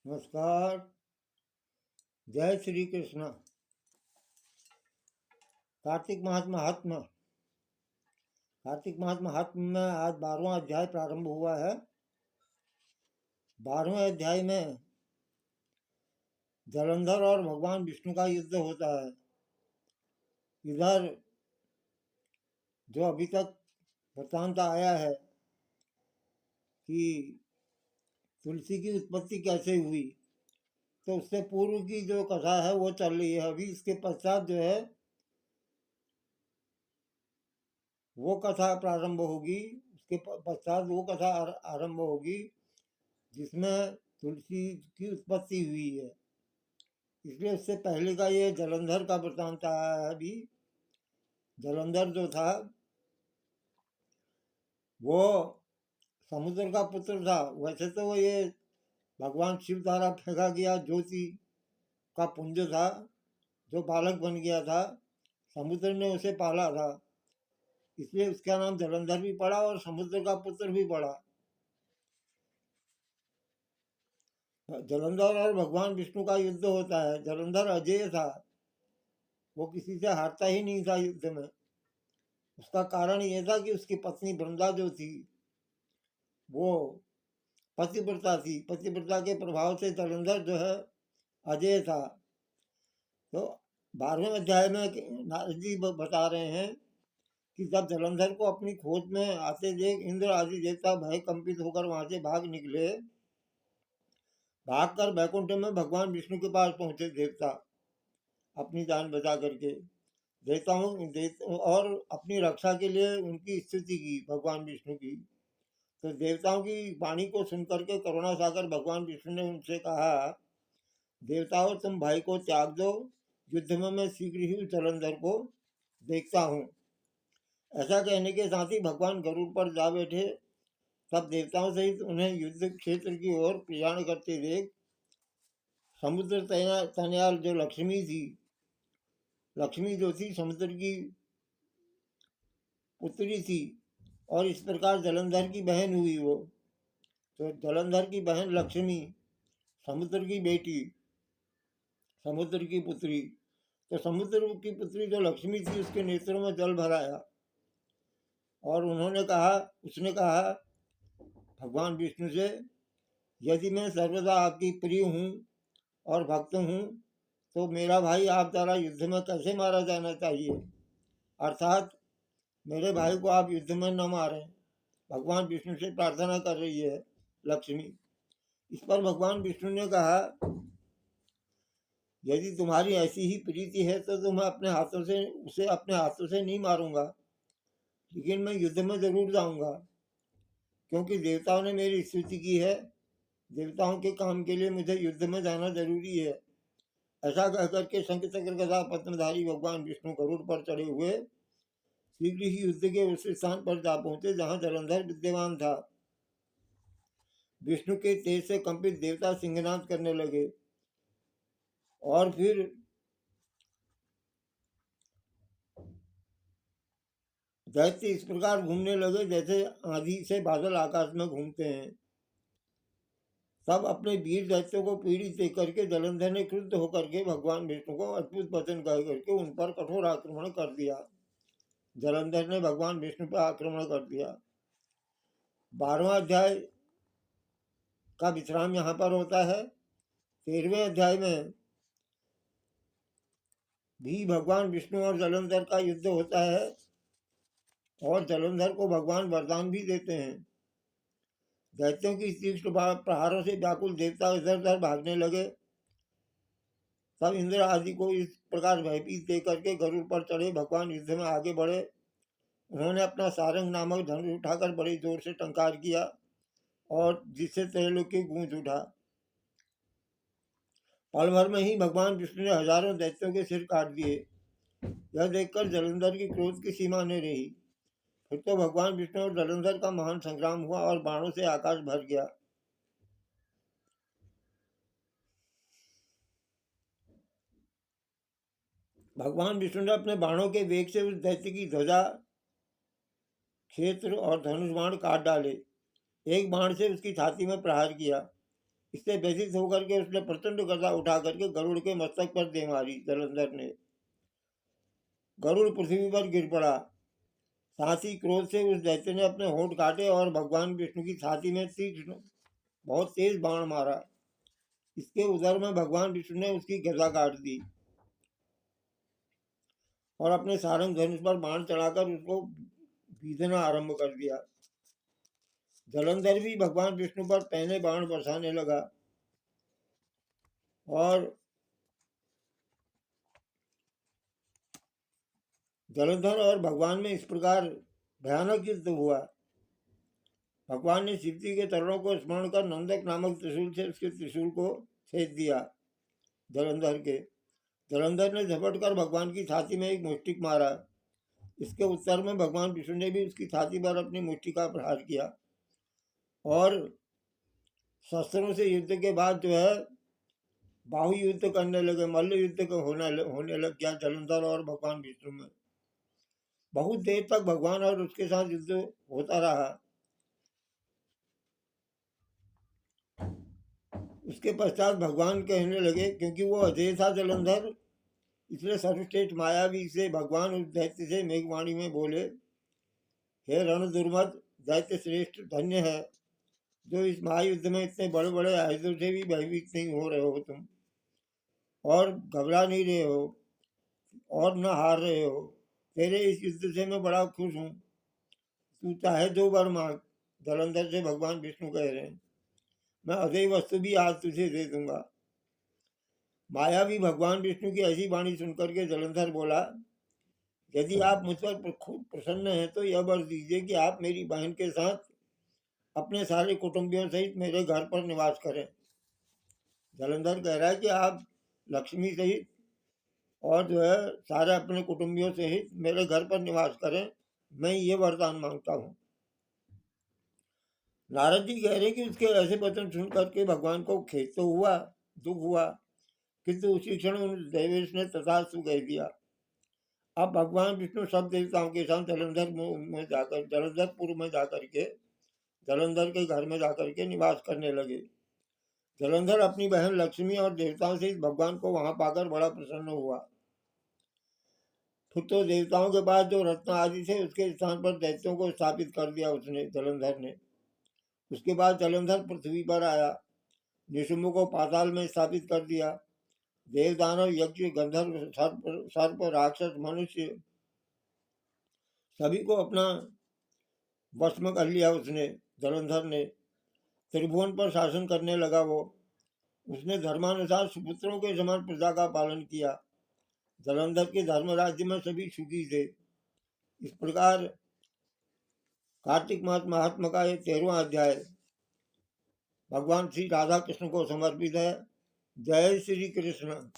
नमस्कार। जय श्री कृष्ण। कार्तिक मास महात्मा। कार्तिक मास महात्मा में आज 12वां अध्याय प्रारंभ हुआ है। 12वें अध्याय में जलंधर और भगवान विष्णु का युद्ध होता है। इधर जो अभी तक वृत्तांत आया है कि तुलसी की उत्पत्ति कैसे हुई, तो उससे पूर्व की जो कथा है वो चल रही है। अभी इसके पश्चात जो है वो कथा प्रारंभ होगी। उसके पश्चात वो कथा आरंभ होगी जिसमें तुलसी की उत्पत्ति हुई है। इसलिए उससे पहले का ये जलंधर का वृत्तांत आया है। अभी जलंधर जो था वो समुद्र का पुत्र था। वैसे तो ये भगवान शिव द्वारा फेंका गया ज्योति का पुंज था, जो बालक बन गया था। समुद्र ने उसे पाला था, इसलिए उसका नाम जलंधर भी पड़ा और समुद्र का पुत्र भी पड़ा। जलंधर और भगवान विष्णु का युद्ध होता है। जलंधर अजेय था, वो किसी से हारता ही नहीं था युद्ध में। उसका कारण ये था कि उसकी पत्नी वृंदा जो थी वो पतिव्रता थी। पतिव्रता के प्रभाव से जलंधर जो है अजेय था। तो 12वें अध्याय में नारद जी बता रहे हैं कि जब जलंधर को अपनी खोज में आते देख इंद्र आदि देवता भय कंपित होकर वहां से भाग निकले। भागकर बैकुंठ में भगवान विष्णु के पास पहुंचे देवता, अपनी जान बचा करके। देवताओं और अपनी रक्षा के लिए उनकी स्तुति की, भगवान विष्णु की। तो देवताओं की वाणी को सुनकर के करुणा सागर भगवान विष्णु ने उनसे कहा, देवताओं तुम भय को त्याग दो, युद्ध में मैं शीघ्र ही जलंधर को देखता हूँ। ऐसा कहने के साथ ही भगवान गरुड़ पर जा बैठे। तब देवताओं सहित उन्हें युद्ध क्षेत्र की ओर प्रयाण करते देख समुद्र तनयाल जो लक्ष्मी थी, लक्ष्मी जो थी समुद्र की पुत्री थी और इस प्रकार जलंधर की बहन हुई वो। तो जलंधर की बहन लक्ष्मी, समुद्र की बेटी, समुद्र की पुत्री। तो समुद्र की पुत्री जो लक्ष्मी थी उसके नेत्रों में जल भर आया और उसने कहा भगवान विष्णु से, यदि मैं सर्वदा आपकी प्रिय हूँ और भक्त हूँ तो मेरा भाई आप द्वारा युद्ध में कैसे मारा जाना चाहिए, अर्थात मेरे भाई को आप युद्ध में न मारें। भगवान विष्णु से प्रार्थना कर रही है लक्ष्मी। इस पर भगवान विष्णु ने कहा, यदि तुम्हारी ऐसी ही प्रीति है तो मैं उसे अपने हाथों से नहीं मारूंगा, लेकिन मैं युद्ध में जरूर जाऊंगा, क्योंकि देवताओं ने मेरी स्तुति की है। देवताओं के काम के लिए मुझे युद्ध में जाना जरूरी है। ऐसा कहकर के शंख चक्र गदा पद्मधारी भगवान विष्णु गरुड़ पर चढ़े हुए शीघ्र ही युद्ध के उस स्थान पर जा पहुंचे जहां जलंधर विद्यमान था। विष्णु के तेज से कंपित देवता सिंहनाद करने लगे और फिर दैत्य इस प्रकार घूमने लगे जैसे आंधी से बादल आकाश में घूमते हैं। सब अपने वीर दैत्यों को पीड़ित देख करके जलंधर ने क्रुद्ध होकर के भगवान विष्णु को अद्भुत वचन कह करके उन पर कठोर आक्रमण कर दिया। जलंधर ने भगवान विष्णु पर आक्रमण कर दिया। 12वां अध्याय का विश्राम यहाँ पर होता है। 13वें अध्याय में भी भगवान विष्णु और जलंधर का युद्ध होता है और जलंधर को भगवान वरदान भी देते हैं। दैत्यों की तीक्ष्ण प्रहारों से व्याकुल देवता इधर उधर भागने लगे। तब इंद्र आदि को इस प्रकार भयभीत देख करके गरुड़ पर चढ़े भगवान युद्ध में आगे बढ़े। उन्होंने अपना सारंग नामक धनुष उठाकर बड़ी जोर से टंकार किया और जिससे त्रैलोक्य गूंज उठा। पल भर में ही भगवान विष्णु ने हजारों दैत्यों के सिर काट दिए। यह देखकर जलंधर की क्रोध की सीमा नहीं रही। फिर तो भगवान विष्णु और जलंधर का महान संग्राम हुआ और बाणों से आकाश भर गया। भगवान विष्णु ने अपने बाणों के वेग से उस दैत्य की ध्वजा, क्षेत्र और धनुष बाण काट डाले। एक बाण से उसकी छाती में प्रहार किया। इससे व्यथित होकर के उसने प्रचंड गदा उठा करके गरुड़ के मस्तक पर दे मारी। जलंधर ने, गरुड़ पृथ्वी पर गिर पड़ा। साथ ही क्रोध से उस दैत्य ने अपने होंठ काटे और भगवान विष्णु की छाती में तीक्ष्ण बहुत तेज बाण मारा। इसके उदर में भगवान विष्णु ने उसकी गदा काट दी और अपने सारंग धनुष पर बाण चढ़ाकर उसको बीधना आरंभ कर दिया। जलंधर भी भगवान विष्णु पर पहले बाण बरसाने लगा और जलंधर और भगवान में इस प्रकार भयानक युद्ध हुआ। भगवान ने शिवजी के चरणों को स्मरण कर नंदक नामक त्रिशूल से उसके त्रिशूल को छेद दिया। जलंधर ने झपट कर भगवान की छाती में एक मुष्टिक मारा। इसके उत्तर में भगवान विष्णु ने भी उसकी छाती पर अपनी मुष्टि का प्रहार किया और शस्त्रों से युद्ध के बाद जो है बाहु युद्ध करने लगे। मल्ल युद्ध होने लग गया जलंधर और भगवान विष्णु में। बहुत देर तक भगवान और उसके साथ युद्ध होता रहा। उसके पश्चात भगवान कहने लगे, क्योंकि वो अजय था जलंधर, इसलिए सर्वश्रेष्ठ मायावी से भगवान उस दैत्य से मेघवाणी में बोले, हे रण दुर्मद दैत्य श्रेष्ठ, धन्य है जो इस महायुद्ध में इतने बड़े बड़े आयुधों से भी भयभीत नहीं हो रहे हो तुम, और घबरा नहीं रहे हो और न हार रहे हो। तेरे इस युद्ध से मैं बड़ा खुश हूँ। तू चाहे जो वर मांग। जलंधर से भगवान विष्णु कह रहे हैं, मैं अजय वस्तु भी आज तुझे दे दूंगा। मायावी भगवान विष्णु की ऐसी वाणी सुनकर के जलंधर बोला, यदि आप मुझ पर खूब प्रसन्न हैं तो यह वर दीजिए कि आप मेरी बहन के साथ अपने सारे कुटुंबियों सहित मेरे घर पर निवास करें। जलंधर कह रहा है कि आप लक्ष्मी सहित और जो है सारे अपने कुटुंबियों सहित मेरे घर पर निवास करें, मैं ये वरदान मांगता हूँ। नारद जी कह रहे कि उसके ऐसे वचन सुन करके भगवान को खेद तो हुआ, दुख हुआ, किंतु उसी क्षण उन देवेश ने तथास्तु कह दिया। अब भगवान विष्णु सब देवताओं के साथ जलंधरपुर में जाकर के जलंधर के घर में जाकर के निवास करने लगे। जलंधर अपनी बहन लक्ष्मी और देवताओं से भगवान को वहां पाकर बड़ा प्रसन्न हुआ। फिर तो देवताओं के पास जो रत्न आदि थे उसके स्थान पर दैत्यों को स्थापित कर दिया उसने, जलंधर ने। उसके बाद जलंधर पृथ्वी पर आया, निशुम्भ को पाताल में स्थापित कर दिया। देव दानव यज्ञ गंधर्व सर्प राक्षस मनुष्य सभी को अपना वश में कर लिया उसने। जलंधर ने त्रिभुवन पर शासन करने लगा। वो उसने धर्मानुसार सुपुत्रों के समान प्रजा का पालन किया। जलंधर के धर्म राज्य में सभी सुखी थे। इस प्रकार कार्तिक मास महात्मा का ये 13वां अध्याय भगवान श्री राधा कृष्ण को समर्पित है। जय श्री कृष्ण।